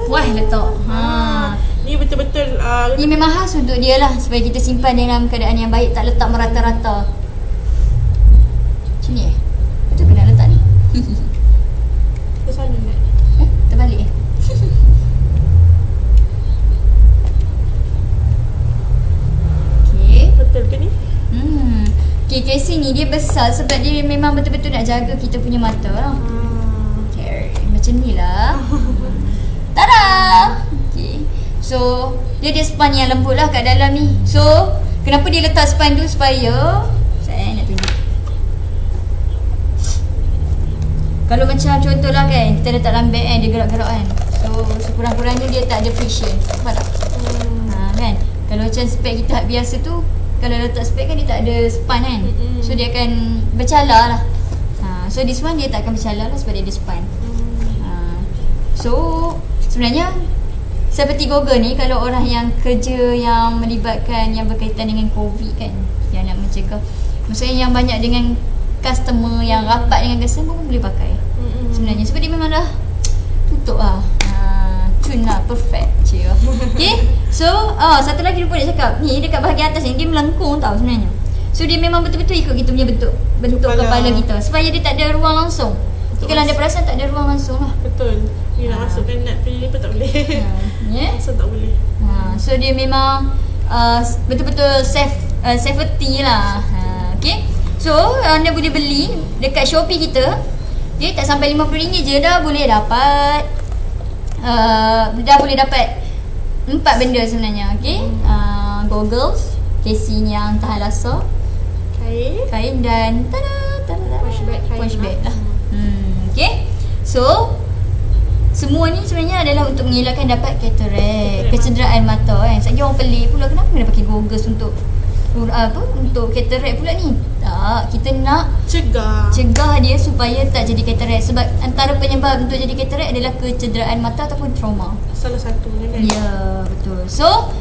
Wah, letak. Ni betul-betul ni memang khas untuk dia lah, supaya kita simpan dalam keadaan yang baik, tak letak merata-rata. Macam ni betul kena letak ni. ke sana nak. Terbalik Okay, betul ke ni? Okay, casing ni dia besar sebab dia memang betul-betul nak jaga kita punya mata lah. Okay, macam ni lah. Tada! Okay, so dia ada span yang lembut lah kat dalam ni. So kenapa dia letak span tu? Supaya saya nak tunjuk. Kalau macam contohlah kan, kita letak dalam beg kan, dia gerak-gerak kan. So sekurang-kurangnya dia tak ada friction. Nampak tak? Kan? Kalau macam spek kita biasa tu, kalau letak spek kan dia tak ada span kan. So dia akan bercala lah. So this one dia tak akan bercala lah sebab dia ada span. So sebenarnya seperti Google ni, kalau orang yang kerja yang melibatkan yang berkaitan dengan COVID kan, yang nak mencegah, maksudnya yang banyak dengan customer, yang rapat dengan customer pun boleh pakai sebenarnya, sebab dia memang dah tutup lah. Cun lah, perfect je. Okay, so satu lagi lupa nak cakap, ni dekat bahagian atas ni dia melengkung tau sebenarnya. So dia memang betul-betul ikut kita punya bentuk kepala kita, supaya dia tak ada ruang langsung. Kalau anda perasan tak ada ruang langsung lah. Betul. Ni nak masukkan nut ni pun tak boleh. Langsung tak boleh. So dia memang betul-betul safety lah. Okay, so anda boleh beli dekat Shopee kita. Okay, tak sampai RM50 je dah boleh dapat dah boleh dapat 4 benda sebenarnya. Okay, goggles, casing yang tahan rasa, kain dan wash bag lah. Okay, so semua ni sebenarnya adalah untuk mengelakkan dapat katarak, kecederaan mata kan. Sebab orang pelik pula, kenapa kena pakai goggles untuk untuk katarak pula ni? Tak, kita nak cegah dia supaya tak jadi katarak. Sebab antara penyebab untuk jadi katarak adalah kecederaan mata ataupun trauma. Salah satunya kan. Ya, betul. So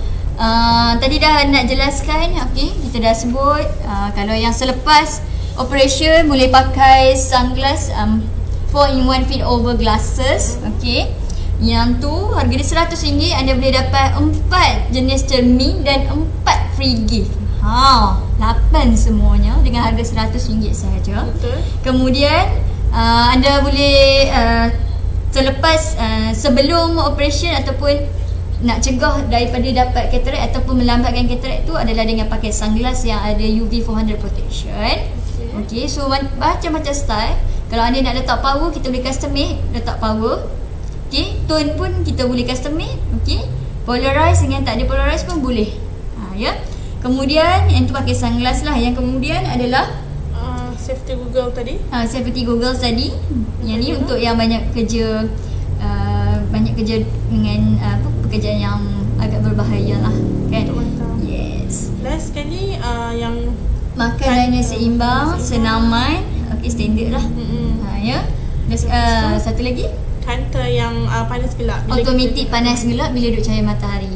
tadi dah nak jelaskan. Okay, kita dah sebut kalau yang selepas operation boleh pakai sunglass 4-in-1 fit over glasses. Okay, yang tu harga dia RM100. Anda boleh dapat 4 jenis cermin dan 4 free gift. 8 semuanya dengan harga RM100 sahaja. Betul. Kemudian anda boleh selepas sebelum operation ataupun nak cegah daripada dapat katarak ataupun melambatkan katarak tu adalah dengan pakai sunglass yang ada UV 400 protection. Okay, so macam-macam style. Kalau anda nak letak power, kita boleh custom made letak power. Okay, tone pun kita boleh custom made. Okay, polarize dengan tak ada polarize pun boleh. Ya. Kemudian yang tu pakai sunglass lah. Yang kemudian adalah safety Google tadi. Safety goggles tadi. Yang ni untuk yang banyak kerja dengan pekerjaan yang agak berbahaya lah kan. Yes. Last sekali yang makanannya seimbang, senaman. Okey, standard lah. Ya. Satu lagi, kanta yang panas gelap. Bila automatik panas gelap bila duduk cahaya matahari.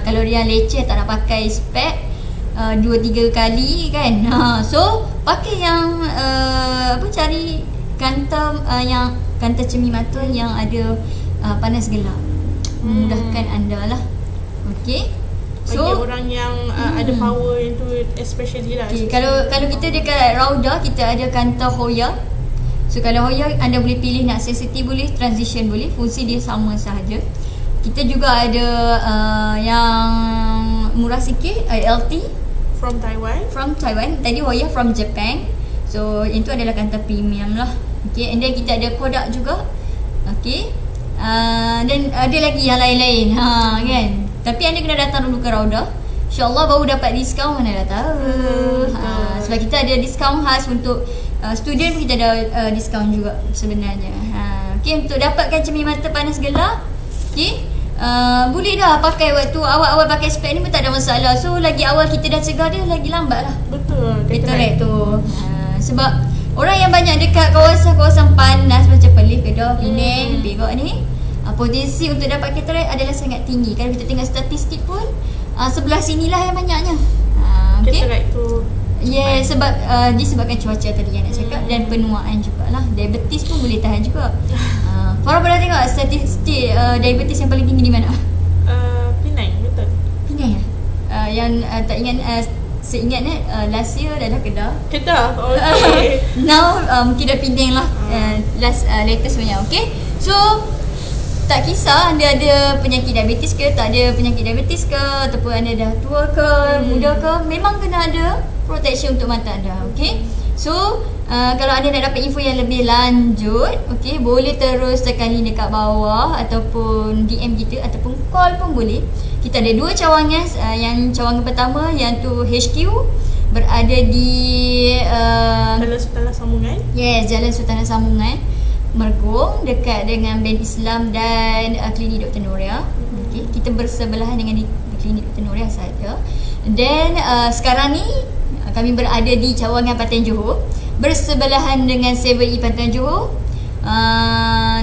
Kalau dia leceh tak nak pakai spek 2-3 kali kan. So pakai yang cari kanta yang kanta cermin mata yang ada panas gelap. Memudahkan anda lah. Okey. So bagi orang yang ada power yang tu, especially lah. Okay, kalau kita dekat Rauda, kita ada kanta Hoya. So kalau Hoya anda boleh pilih nak sensitif boleh, transition boleh, fungsi dia sama sahaja. Kita juga ada yang murah sikit, LT from Taiwan. Tadi Hoya from Japan. So yang tu adalah kanta premium lah. Okay, and then kita ada Kodak juga. Okay, dan ada lagi yang lain-lain kan. Tapi anda kena datang dulu ke Rauda. InsyaAllah baru dapat diskaun, mana dah tahu. Sebab kita ada diskaun khas untuk student pun kita ada diskaun juga sebenarnya. Okay, untuk dapatkan cermin mata panas gelap, okay, boleh dah pakai waktu awal-awal pakai spek ni pun tak ada masalah. So lagi awal kita dah cegah dia, lagi lambat lah. Betul. Cataract tu. Sebab orang yang banyak dekat kawasan-kawasan panas macam Perlis, Kedah, Penang, Perak ni, potensi untuk dapat cataract adalah sangat tinggi. Kalau kita tengok statistik pun sebelah sinilah yang banyaknya. Okay. Cataract tu sebab disebabkan cuaca tadi yang nak cakap, dan penuaan jugalah. Diabetes pun boleh tahan juga. Farah pernah tengok statistik diabetes yang paling tinggi di mana? Penang, betul. Penang yang tak ingat, seingatnya last year adalah Kedah. Okay. Now mungkin dah Penang lah. Latest punya. Okay. So tak kisah anda ada penyakit diabetes ke, tak ada penyakit diabetes ke, ataupun anda dah tua ke, muda ke, memang kena ada protection untuk mata anda. Okay. So kalau anda nak dapat info yang lebih lanjut, okay, boleh terus tekan link dekat bawah ataupun DM kita ataupun call pun boleh. Kita ada 2 cawangan. Yang cawangan pertama yang tu HQ berada di Jalan Sultan Sambungan. Yes, Jalan Sultan Sambungan, Mergong, dekat dengan Band Islam dan Klinik Dr. Noria. Okay, kita bersebelahan dengan Klinik Dr. Noria saja. Dan sekarang ni kami berada di cawangan Pantai Johor, bersebelahan dengan 7E Pantai Johor,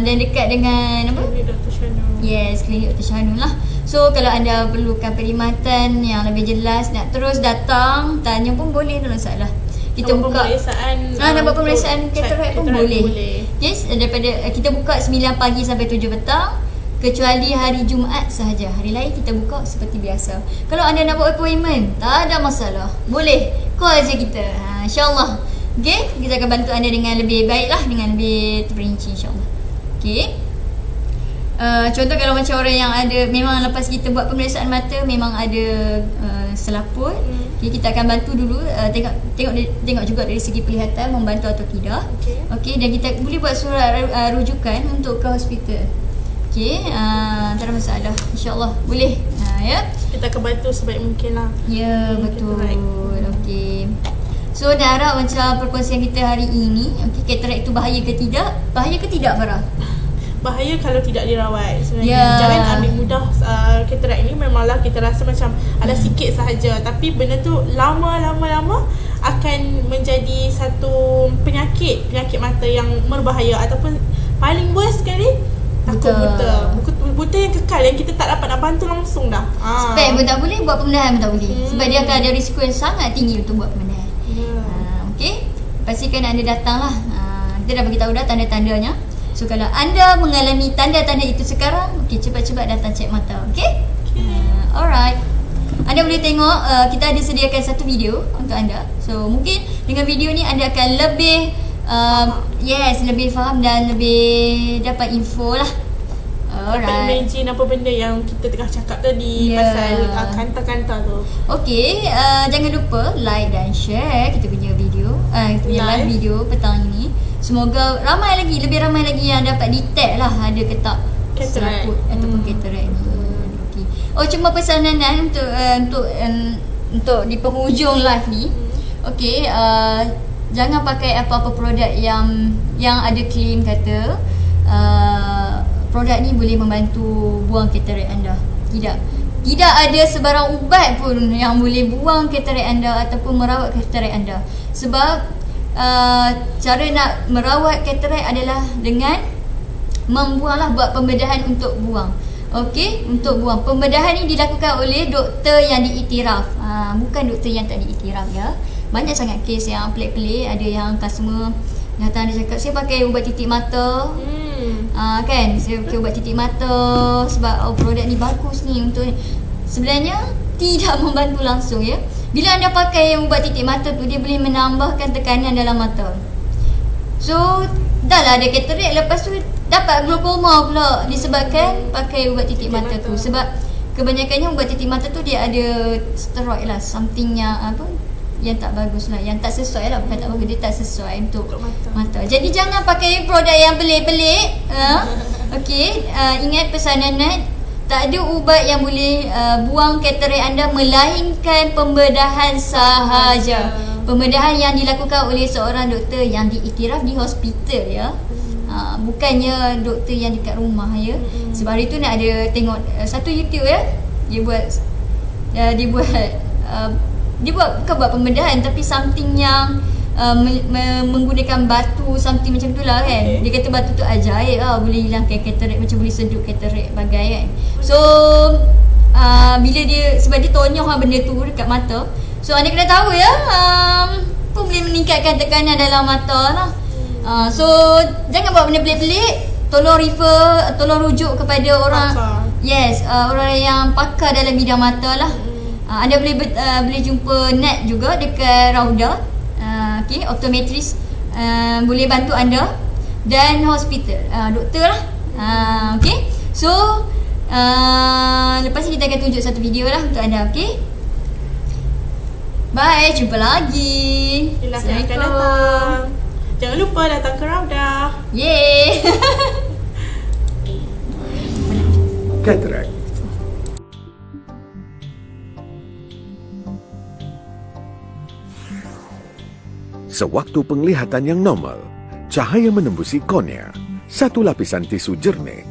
dan dekat dengan apa? Klinik Dr. Shanul. Yes, Klinik Dr. Shanul lah. So kalau anda perlukan perkhidmatan yang lebih jelas, nak terus datang tanya pun boleh, tak masalah. Kita buka nak buat pemeriksaan cataract pun boleh. Yes, daripada kita buka 9 pagi sampai 7 petang, kecuali hari Jumaat sahaja. Hari lain kita buka seperti biasa. Kalau anda nak buat appointment, tak ada masalah, boleh call je kita. InsyaAllah. Okay, kita akan bantu anda dengan lebih baik lah, dengan lebih terperinci insyaAllah. Okay. Contoh kalau macam orang yang ada, memang lepas kita buat pemeriksaan mata memang ada selaput, okay, kita akan bantu dulu, tengok juga dari segi penglihatan membantu atau tidak. Okay, dan kita boleh buat surat rujukan untuk ke hospital. Okay, tak ada masalah, insyaAllah boleh. Ya, kita akan bantu sebaik mungkin lah. Ya, betul. Okay, so dah harap macam perkongsian kita hari ini. Okay, cataract itu bahaya ke tidak? Bahaya ke tidak, Farah? Bahaya kalau tidak dirawat sebenarnya. Jangan ambil mudah cataract ni. Memanglah kita rasa macam ada sikit sahaja, tapi benda tu lama-lama akan menjadi satu penyakit mata yang berbahaya, ataupun paling worst sekali takut buta yang kekal, yang kita tak dapat nak bantu langsung dah. Spek pun tak boleh, buat pembedahan pun tak boleh, sebab dia akan ada risiko yang sangat tinggi untuk buat pembedahan. Okay, pastikan anda datang lah. Kita dah beritahu dah tanda-tandanya. So kalau anda mengalami tanda-tanda itu sekarang, okay, cepat-cepat datang cek mata. Okay? Alright. Anda boleh tengok, kita ada sediakan satu video untuk anda. So mungkin dengan video ni anda akan lebih lebih faham dan lebih dapat info lah. Dapat imagine apa benda yang kita tengah cakap tadi, pasal kanta-kanta tu. Okay, jangan lupa like dan share kita punya video, kita punya live video petang ini. Semoga lebih ramai lagi yang dapat detect lah ada ke tak selaput ataupun cataract ni. Okay. Oh, cuma pesanan untuk di penghujung live ni. Okay, jangan pakai apa-apa produk yang ada claim kata produk ni boleh membantu buang cataract anda. Tidak. Tidak ada sebarang ubat pun yang boleh buang katarak anda ataupun merawat katarak anda. Sebab cara nak merawat katarak adalah dengan membuanglah, buat pembedahan untuk buang. Okey, untuk buang. Pembedahan ni dilakukan oleh doktor yang diiktiraf. Bukan doktor yang tak diiktiraf ya. Banyak sangat kes yang pelik-pelik. Ada yang customer datang dia cakap, saya pakai ubat titik mata. Kan, saya pakai ubat titik mata sebab produk ni bagus ni untuk ni. Sebenarnya tidak membantu langsung ya. Bila anda pakai ubat titik mata tu, dia boleh menambahkan tekanan dalam mata. So dah lah ada katarak, lepas tu dapat glaukoma pula disebabkan pakai ubat titik mata tu. Sebab kebanyakannya ubat titik mata tu dia ada steroid lah, something yang yang tak bagus lah, yang tak sesuai lah, bukan tak bagus, dia tak sesuai untuk mata. Jadi jangan pakai produk yang pelik-pelik. Okey, ingat pesanan Nat, tak ada ubat yang boleh buang katarak anda melainkan pembedahan sahaja. Pembedahan yang dilakukan oleh seorang doktor yang diiktiraf di hospital ya. Bukannya doktor yang dekat rumah ya. Sebab hari tu nak ada tengok satu YouTube ya. Dia buat bukan buat pembedahan, tapi something yang menggunakan batu, something macam tu lah kan. Dia kata batu tu ajaib lah, boleh hilangkan katarak, macam boleh sedut katarak bagai kan. So bila dia, sebab dia tonyoh lah benda tu dekat mata, so anda kena tahu ya, pun boleh meningkatkan tekanan dalam mata lah. So jangan buat benda pelik-pelik. Tolong rujuk kepada orang orang yang pakar dalam bidang mata lah. Anda boleh jumpa Nat juga dekat Rauda. Okey, optometris boleh bantu anda, dan hospital doktor lah. Okey. So lepas ni kita akan tunjuk satu video lah untuk anda. Okey. Bye, jumpa lagi. Assalamualaikum. Jangan lupa datang ke Rauda. Yeay. Katarak. Sewaktu penglihatan yang normal, cahaya menembusi kornea, satu lapisan tisu jernih,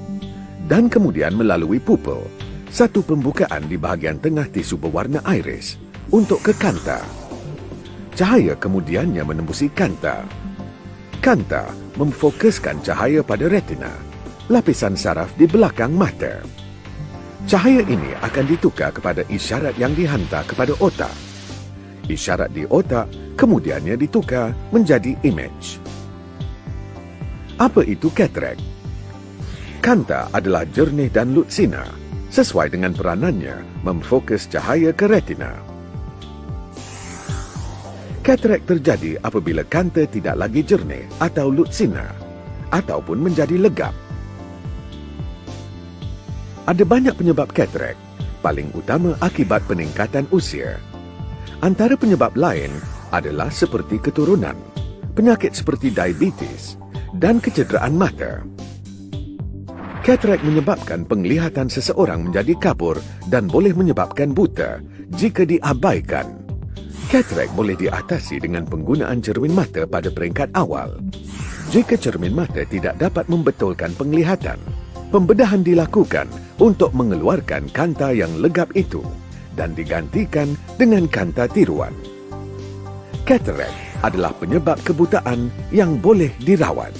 dan kemudian melalui pupil, satu pembukaan di bahagian tengah tisu berwarna iris, untuk ke kanta. Cahaya kemudiannya menembusi kanta. Kanta memfokuskan cahaya pada retina, lapisan saraf di belakang mata. Cahaya ini akan ditukar kepada isyarat yang dihantar kepada otak. Isyarat di otak kemudiannya ditukar menjadi image. Apa itu katarak? Kanta adalah jernih dan lutsina, sesuai dengan peranannya memfokus cahaya ke retina. Katarak terjadi apabila kanta tidak lagi jernih atau lutsina, ataupun menjadi legap. Ada banyak penyebab katarak, paling utama akibat peningkatan usia. Antara penyebab lain adalah seperti keturunan, penyakit seperti diabetes, dan kecederaan mata. Katarak menyebabkan penglihatan seseorang menjadi kabur dan boleh menyebabkan buta jika diabaikan. Katarak boleh diatasi dengan penggunaan cermin mata pada peringkat awal. Jika cermin mata tidak dapat membetulkan penglihatan, pembedahan dilakukan untuk mengeluarkan kanta yang legap itu dan digantikan dengan kanta tiruan. Katarak adalah penyebab kebutaan yang boleh dirawat.